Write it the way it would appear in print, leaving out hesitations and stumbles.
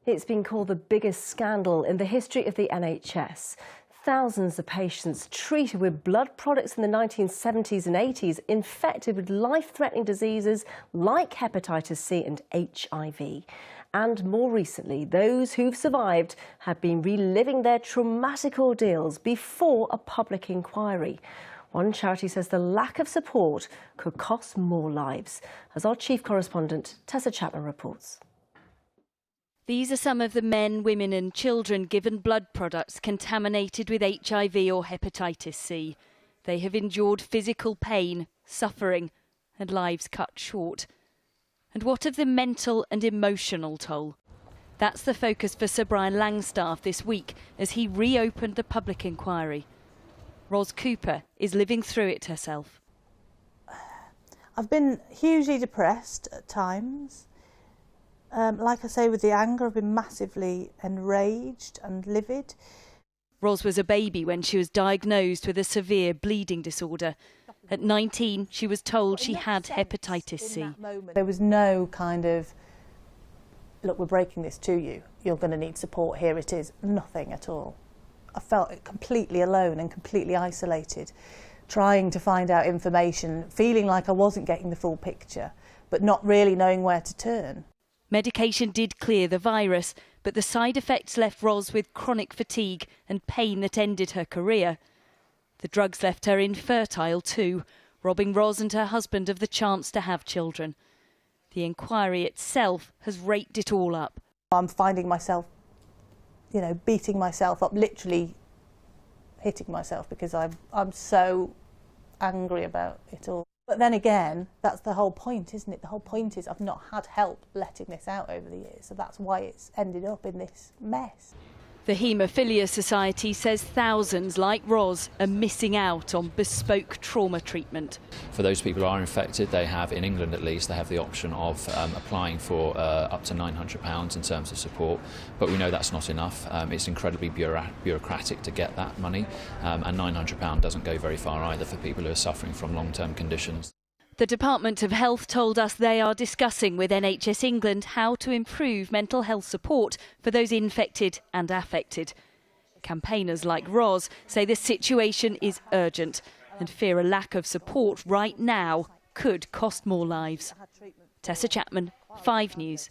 It's been called the biggest scandal in the history of the NHS. Thousands of patients treated with blood products in the 1970s and 80s infected with life-threatening diseases like hepatitis C and HIV. And more recently, those who've survived have been reliving their traumatic ordeals before a public inquiry. One charity says the lack of support could cost more lives, as our chief correspondent Tessa Chapman reports. These are some of the men, women and children given blood products contaminated with HIV or hepatitis C. They have endured physical pain, suffering and lives cut short. And what of the mental and emotional toll? That's the focus for Sir Brian Langstaff this week as he reopened the public inquiry. Ros Cooper is living through it herself. I've been hugely depressed at times. Like I say, with the anger, I've been massively enraged and livid. Ros was a baby when she was diagnosed with a severe bleeding disorder. At 19, she was told she had hepatitis C. There was no kind of, look, we're breaking this to you, you're going to need support, here it is, nothing at all. I felt completely alone and completely isolated, trying to find out information, feeling like I wasn't getting the full picture, but not really knowing where to turn. Medication did clear the virus, but the side effects left Ros with chronic fatigue and pain that ended her career. The drugs left her infertile too, robbing Ros and her husband of the chance to have children. The inquiry itself has raked it all up. I'm finding myself, beating myself up, literally hitting myself because I'm so angry about it all. But then again, that's the whole point, isn't it? The whole point is I've not had help letting this out over the years, so that's why it's ended up in this mess. The Haemophilia Society says thousands like Ros are missing out on bespoke trauma treatment. For those people who are infected, they have, in England at least, they have the option of applying for up to £900 in terms of support, but we know that's not enough. It's incredibly bureaucratic to get that money, and £900 doesn't go very far either for people who are suffering from long-term conditions. The Department of Health told us they are discussing with NHS England how to improve mental health support for those infected and affected. Campaigners like Ros say the situation is urgent and fear a lack of support right now could cost more lives. Tessa Chapman, 5 News.